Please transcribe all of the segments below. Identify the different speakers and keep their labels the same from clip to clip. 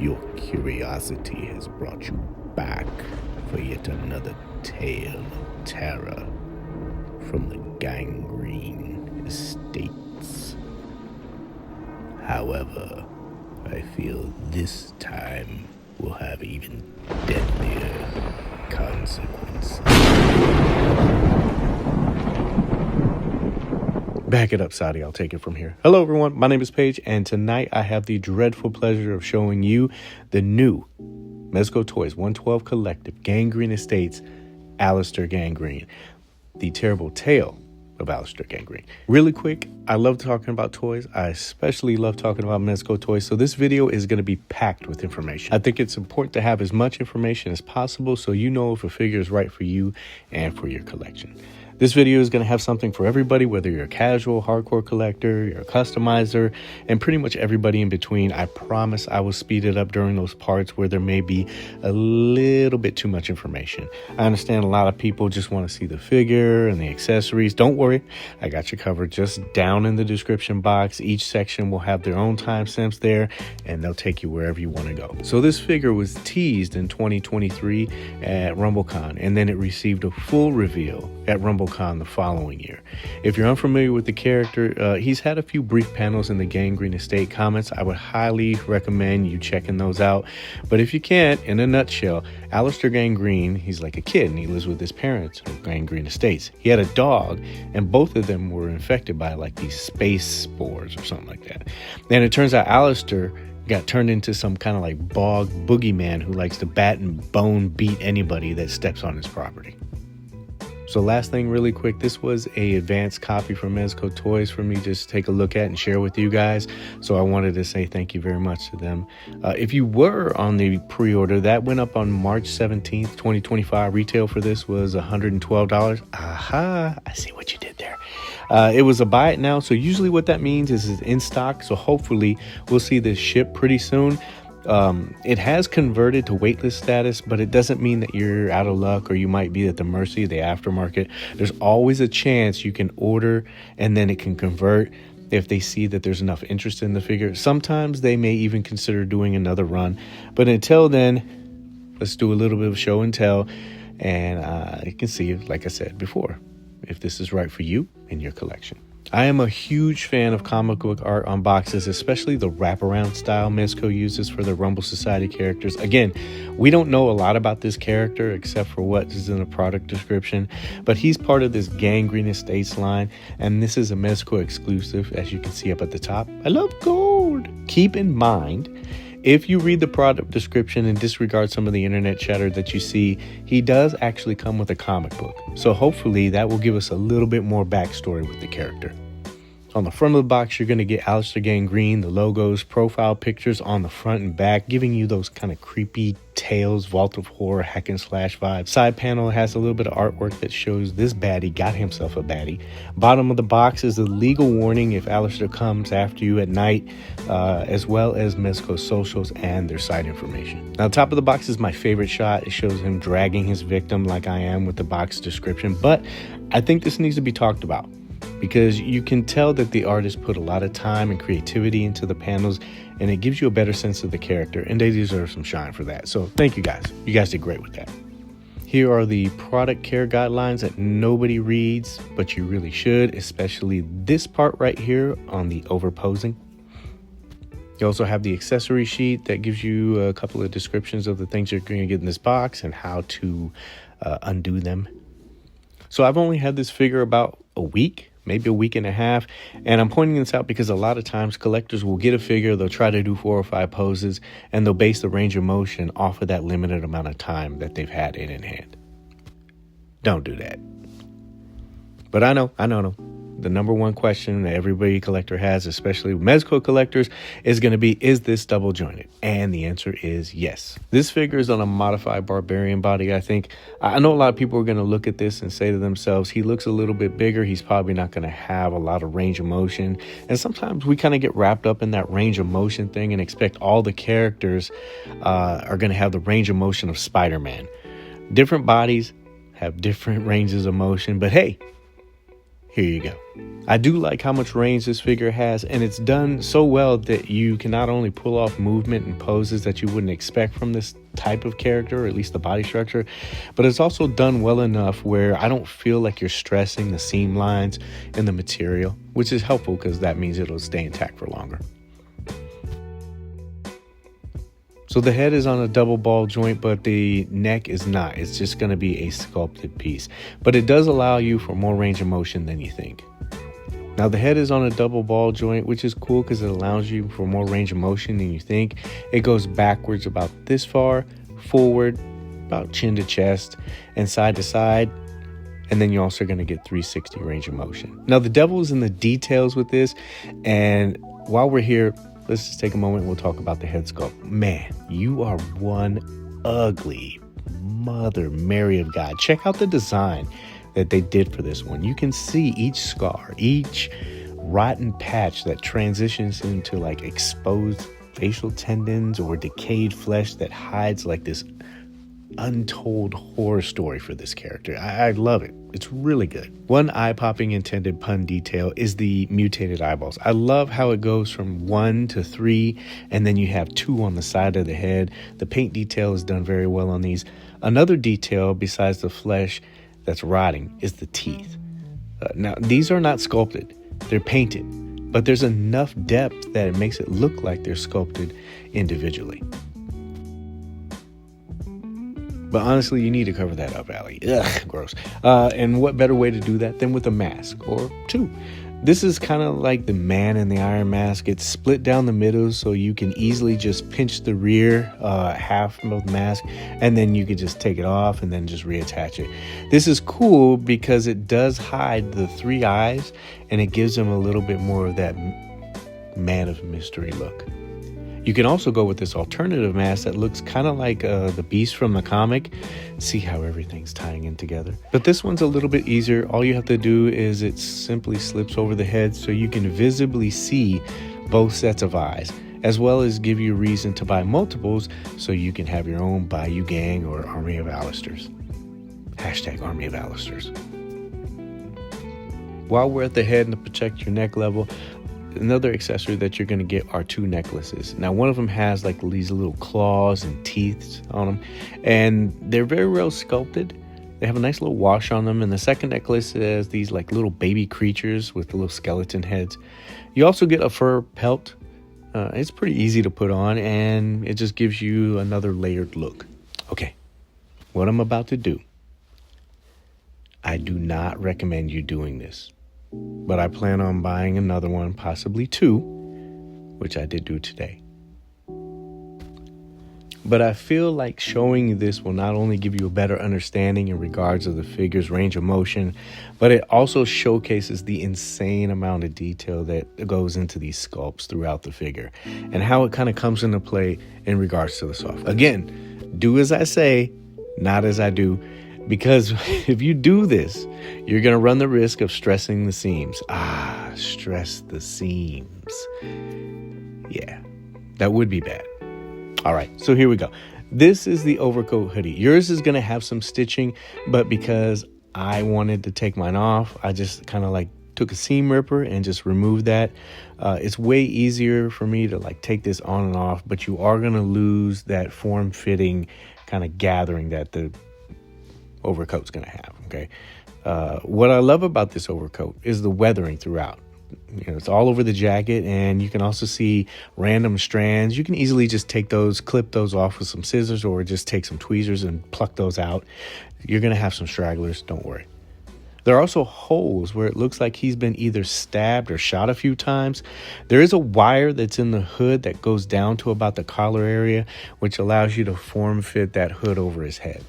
Speaker 1: Your curiosity has brought you back for yet another tale of terror from the Gangreene Estates. However, I feel this time will have even deadlier consequences. Back it up, Saudi. I'll take it from here. Hello, everyone. My name is Paige, and tonight I have the dreadful pleasure of showing you the new Mezco Toyz 112 Collective Gangreene Estates Aleister Gangreene, the terrible tale of Aleister Gangreene. Really quick, I love talking about toys. I especially love talking about Mezco Toyz. So this video is going to be packed with information. I think it's important to have as much information as possible so you know if a figure is right for you and for your collection. This video is going to have something for everybody, whether you're a casual, hardcore collector, you're a customizer, and pretty much everybody in between. I promise I will speed it up during those parts where there may be a little bit too much information. I understand a lot of people just want to see the figure and the accessories. Don't worry, I got you covered. Just down in the description box, each section will have their own timestamps there, and they'll take you wherever you want to go. So this figure was teased in 2023 at RumbleCon, and then it received a full reveal at RumbleCon the following year. If you're unfamiliar with the character, he's had a few brief panels in the Gangreene Estate comments. I would highly recommend you checking those out. But if you can't, in a nutshell, Aleister Gangreene, he's like a kid and he lives with his parents at Gangreene Estates. He had a dog and both of them were infected by like these space spores or something like that. And it turns out Aleister got turned into some kind of like bog boogeyman who likes to bat and bone beat anybody that steps on his property. So last thing really quick, this was a advanced copy from Mezco Toyz for me just to take a look at and share with you guys. So I wanted to say thank you very much to them. If you were on the pre-order, that went up on March 17th, 2025. Retail for this was $112. Aha, I see what you did there. It was a buy it now. So usually what that means is it's in stock. So hopefully we'll see this ship pretty soon. It has converted to waitlist status, but it doesn't mean that you're out of luck or you might be at the mercy of the aftermarket. There's always a chance you can order and then it can convert if they see that there's enough interest in the figure. Sometimes they may even consider doing another run, but until then, let's do a little bit of show and tell, and you can see, like I said before, if this is right for you and your collection. I am a huge fan of comic book art on boxes, especially the wraparound style Mezco uses for the Rumble Society characters. Again, we don't know a lot about this character except for what is in the product description, but he's part of this Gangreene Estates line, and this is a Mezco exclusive, as you can see up at the top. I love gold! Keep in mind, if you read the product description and disregard some of the internet chatter that you see, he does actually come with a comic book. So hopefully that will give us a little bit more backstory with the character. On the front of the box, you're going to get Aleister Gangreene, the logos, profile pictures on the front and back, giving you those kind of creepy Tales, Vault of Horror, hack and slash vibes. Side panel has a little bit of artwork that shows this baddie got himself a baddie. Bottom of the box is a legal warning if Aleister comes after you at night, as well as Mezco socials and their site information. Now, top of the box is my favorite shot. It shows him dragging his victim like I am with the box description, but I think this needs to be talked about, because you can tell that the artist put a lot of time and creativity into the panels, and it gives you a better sense of the character, and they deserve some shine for that. So thank you guys. You guys did great with that. Here are the product care guidelines that nobody reads, but you really should, especially this part right here on the overposing. You also have the accessory sheet that gives you a couple of descriptions of the things you're going to get in this box and how to undo them. So I've only had this figure about a week, maybe a week and a half, and I'm pointing this out because a lot of times collectors will get a figure, they'll try to do 4 or 5 poses, and they'll base the range of motion off of that limited amount of time that they've had it in hand. Don't do that. But I know. The number one question that every collector has, especially Mezco collectors, is going to be, is this double jointed? And the answer is yes. This figure is on a modified barbarian body, I think. I know a lot of people are going to look at this and say to themselves, he looks a little bit bigger. He's probably not going to have a lot of range of motion. And sometimes we kind of get wrapped up in that range of motion thing and expect all the characters are going to have the range of motion of Spider-Man. Different bodies have different ranges of motion, but hey, here you go. I do like how much range this figure has, and it's done so well that you can not only pull off movement and poses that you wouldn't expect from this type of character, or at least the body structure, but it's also done well enough where I don't feel like you're stressing the seam lines in the material, which is helpful because that means it'll stay intact for longer. So the head is on a double ball joint, but the neck is not. It's just going to be a sculpted piece, but it does allow you for more range of motion than you think. Now the head is on a double ball joint, which is cool because it allows you for more range of motion than you think. It goes backwards about this far, forward about chin to chest, and side to side. And then you're also going to get 360 range of motion. Now the devil is in the details with this. And while we're here, let's just take a moment and we'll talk about the head sculpt. Man, you are one ugly Mother Mary of God. Check out the design that they did for this one. You can see each scar, each rotten patch that transitions into like exposed facial tendons or decayed flesh that hides like this untold horror story for this character. I love it. It's really good. One eye-popping intended pun detail is the mutated eyeballs. I love how it goes from 1 to 3, and then you have 2 on the side of the head. The paint detail is done very well on these. Another detail besides the flesh that's rotting is the teeth. Now, these are not sculpted. They're painted, but there's enough depth that it makes it look like they're sculpted individually. But honestly, you need to cover that up, Allie. Ugh, gross. And what better way to do that than with a mask or 2? This is kind of like the Man in the Iron Mask. It's split down the middle so you can easily just pinch the rear half of the mask, and then you can just take it off and then just reattach it. This is cool because it does hide the 3 eyes, and it gives them a little bit more of that Man of Mystery look. You can also go with this alternative mask that looks kind of like the Beast from the comic. See how everything's tying in together. But this one's a little bit easier. All you have to do is it simply slips over the head so you can visibly see both sets of eyes, as well as give you a reason to buy multiples so you can have your own Bayou Gang or Army of Aleisters. Hashtag Army of Aleisters. While we're at the head and to protect your neck level, another accessory that you're going to get are 2 necklaces. Now, one of them has like these little claws and teeth on them, and they're very well sculpted. They have a nice little wash on them. And the second necklace has these like little baby creatures with little skeleton heads. You also get a fur pelt. It's pretty easy to put on, and it just gives you another layered look. Okay, what I'm about to do, I do not recommend you doing this, but I plan on buying another one, possibly 2, which I did do today. But I feel like showing you this will not only give you a better understanding in regards of the figure's range of motion, but it also showcases the insane amount of detail that goes into these sculpts throughout the figure and how it kind of comes into play in regards to the soft. Again, do as I say, not as I do. Because if you do this, you're going to run the risk of stressing the seams. Stress the seams. Yeah, that would be bad. All right, so here we go. This is the overcoat hoodie. Yours is going to have some stitching, but because I wanted to take mine off, I just kind of like took a seam ripper and just removed that. It's way easier for me to like take this on and off, but you are going to lose that form-fitting kind of gathering that the overcoat's going to have. Okay. What I love about this overcoat is the weathering throughout. You know, it's all over the jacket, and you can also see random strands. You can easily just take those, clip those off with some scissors, or just take some tweezers and pluck those out. You're going to have some stragglers. Don't worry. There are also holes where it looks like he's been either stabbed or shot a few times. There is a wire that's in the hood that goes down to about the collar area, which allows you to form fit that hood over his head.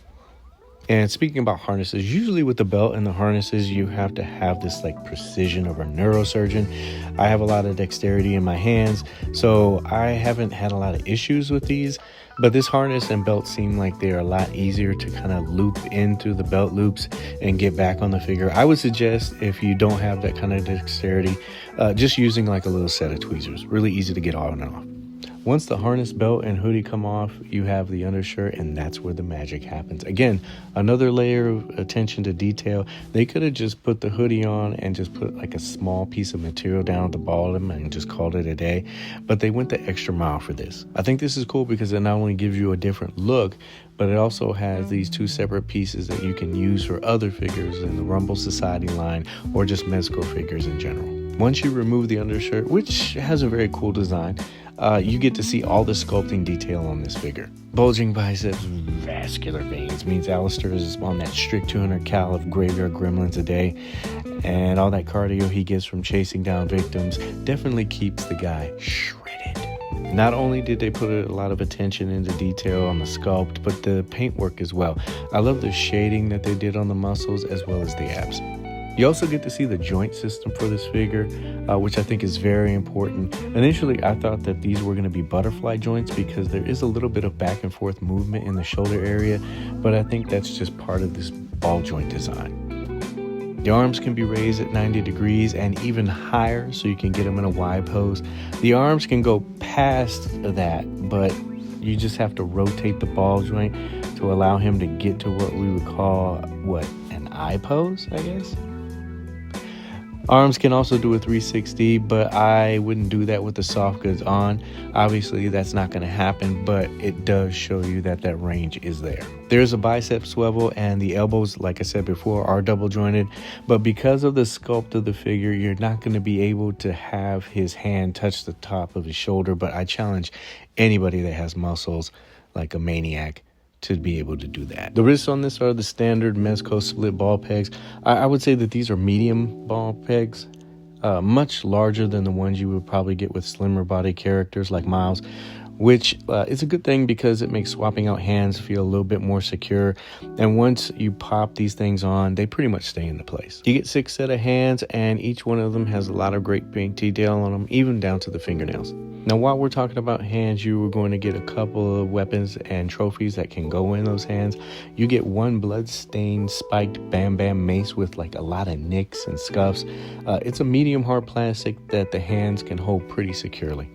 Speaker 1: And speaking about harnesses, usually with the belt and the harnesses, you have to have this like precision of a neurosurgeon. I have a lot of dexterity in my hands, so I haven't had a lot of issues with these. But this harness and belt seem like they're a lot easier to kind of loop into the belt loops and get back on the figure. I would suggest, if you don't have that kind of dexterity, just using like a little set of tweezers. Really easy to get on and off. Once the harness, belt, and hoodie come off, you have the undershirt, and that's where the magic happens. Again, another layer of attention to detail. They could have just put the hoodie on and just put like a small piece of material down at the bottom and just called it a day, but they went the extra mile for this. I think this is cool because it not only gives you a different look, but it also has these two separate pieces that you can use for other figures in the Rumble Society line or just Mezco figures in general. Once you remove the undershirt, which has a very cool design, you get to see all the sculpting detail on this figure. Bulging biceps, vascular veins means Aleister is on that strict 200 cal of graveyard gremlins a day, and all that cardio he gets from chasing down victims definitely keeps the guy shredded. Not only did they put a lot of attention into detail on the sculpt, but the paintwork as well. I love the shading that they did on the muscles as well as the abs. You also get to see the joint system for this figure, which I think is very important. Initially, I thought that these were going to be butterfly joints because there is a little bit of back and forth movement in the shoulder area, but I think that's just part of this ball joint design. The arms can be raised at 90 degrees and even higher, so you can get them in a wide pose. The arms can go past that, but you just have to rotate the ball joint to allow him to get to what we would call, an eye pose, I guess? Arms can also do a 360, but I wouldn't do that with the soft goods on. Obviously, that's not going to happen, but it does show you that that range is there. There's a bicep swivel, and the elbows, like I said before, are double jointed. But because of the sculpt of the figure, you're not going to be able to have his hand touch the top of his shoulder. But I challenge anybody that has muscles like a maniac to be able to do that. The wrists on this are the standard Mezco split ball pegs. I would say that these are medium ball pegs, much larger than the ones you would probably get with slimmer body characters like Miles, which is a good thing because it makes swapping out hands feel a little bit more secure. And once you pop these things on, they pretty much stay into place. You get 6 set of hands, and each one of them has a lot of great paint detail on them, even down to the fingernails. Now, while we're talking about hands, you are going to get a couple of weapons and trophies that can go in those hands. You get one blood-stained spiked Bam Bam mace with like a lot of nicks and scuffs. It's a medium hard plastic that the hands can hold pretty securely.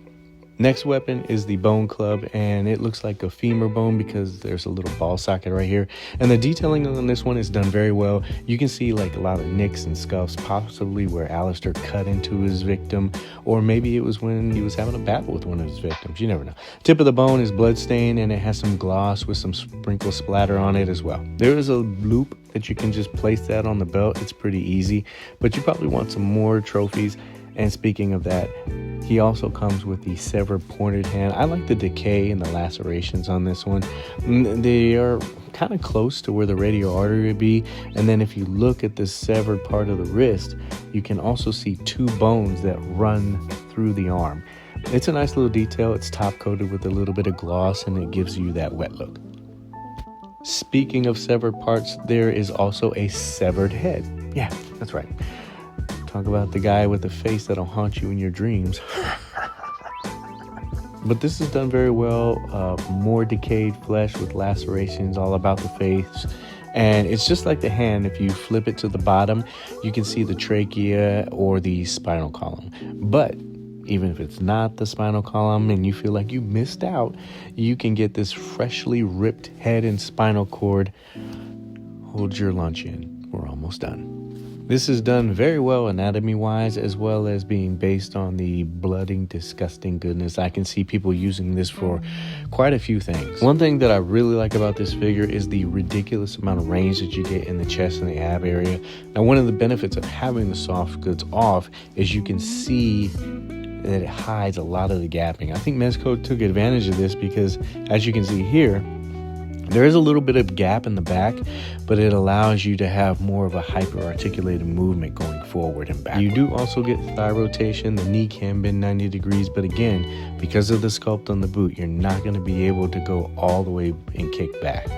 Speaker 1: Next weapon is the bone club, and it looks like a femur bone because there's a little ball socket right here. And the detailing on this one is done very well. You can see like a lot of nicks and scuffs, possibly where Aleister cut into his victim, or maybe it was when he was having a battle with one of his victims. You never know. Tip of the bone is bloodstained, and it has some gloss with some sprinkle splatter on it as well. There is a loop that you can just place that on the belt. It's pretty easy, but you probably want some more trophies. And speaking of that, he also comes with the severed pointed hand. I like the decay and the lacerations on this one. They are kind of close to where the radial artery would be. And then if you look at the severed part of the wrist, you can also see 2 bones that run through the arm. It's a nice little detail. It's top coated with a little bit of gloss, and it gives you that wet look. Speaking of severed parts, there is also a severed head. Yeah, that's right. Talk about the guy with the face that'll haunt you in your dreams. But this is done very well. More decayed flesh with lacerations all about the face. And it's just like the hand. If you flip it to the bottom, you can see the trachea or the spinal column. But even if it's not the spinal column and you feel like you missed out, you can get this freshly ripped head and spinal cord. Hold your lunch in. We're almost done. This is done very well anatomy-wise, as well as being based on the blooding, disgusting goodness. I can see people using this for quite a few things. One thing that I really like about this figure is the ridiculous amount of range that you get in the chest and the ab area. Now, one of the benefits of having the soft goods off is you can see that it hides a lot of the gapping. I think Mezco took advantage of this because, as you can see here, there is a little bit of gap in the back, but it allows you to have more of a hyper-articulated movement going forward and back. You do also get thigh rotation. The knee can bend 90 degrees, but again, because of the sculpt on the boot, you're not going to be able to go all the way and kick back.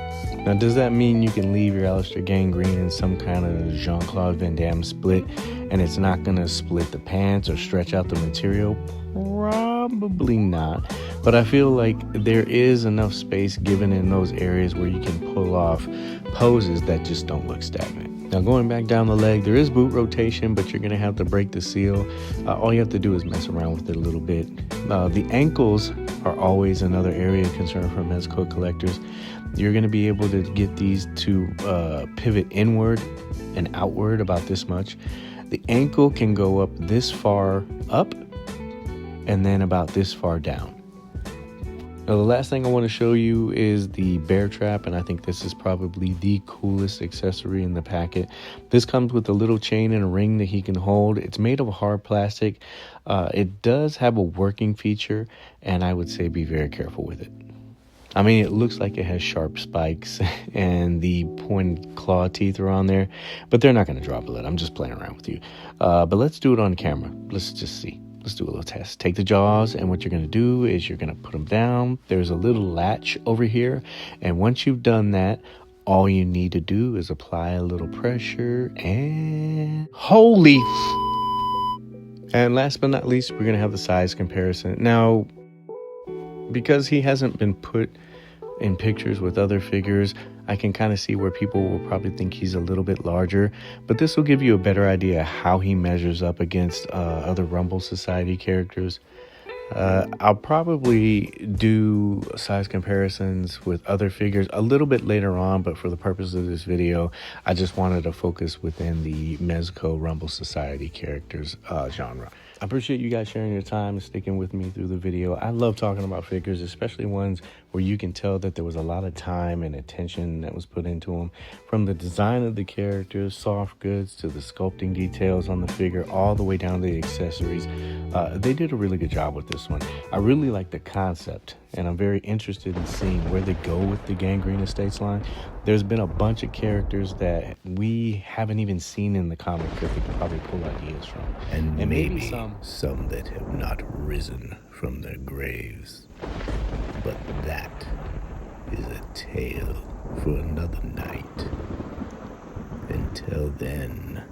Speaker 1: Now, does that mean you can leave your Aleister Gangreene in some kind of Jean-Claude Van Damme split and it's not going to split the pants or stretch out the material? Probably not. But I feel like there is enough space given in those areas where you can pull off poses that just don't look stagnant. Now going back down the leg, there is boot rotation, but you're going to have to break the seal. All you have to do is mess around with it a little bit. The ankles are always another area of concern for Mezco collectors. You're going to be able to get these to pivot inward and outward about this much. The ankle can go up this far up and then about this far down. Now, the last thing I want to show you is the bear trap, and I think this is probably the coolest accessory in the packet. This comes with a little chain and a ring that he can hold. It's made of hard plastic. It does have a working feature, and I would say be very careful with it. I mean, it looks like it has sharp spikes and the pointed claw teeth are on there, but they're not going to drop a lid. I'm just playing around with you. But let's do it on camera. Let's just see. Let's do a little test. Take the jaws, and what you're going to do is you're going to put them down. There's a little latch over here, and once you've done that, all you need to do is apply a little pressure, and holy and last but not least, we're going to have the size comparison. Now, because he hasn't been put in pictures with other figures, I can kind of see where people will probably think he's a little bit larger, but this will give you a better idea how he measures up against other Rumble Society characters. I'll probably do size comparisons with other figures a little bit later on, but for the purpose of this video, I just wanted to focus within the Mezco Rumble Society characters genre. I appreciate you guys sharing your time and sticking with me through the video. I love talking about figures, especially ones where you can tell that there was a lot of time and attention that was put into them. From the design of the characters, soft goods, to the sculpting details on the figure, all the way down to the accessories. They did a really good job with this one. I really like the concept, and I'm very interested in seeing where they go with the Gangreene Estates line. There's been a bunch of characters that we haven't even seen in the comic that they could probably pull ideas from.
Speaker 2: And maybe some that have not risen from their graves. But that is a tale for another night. Until then...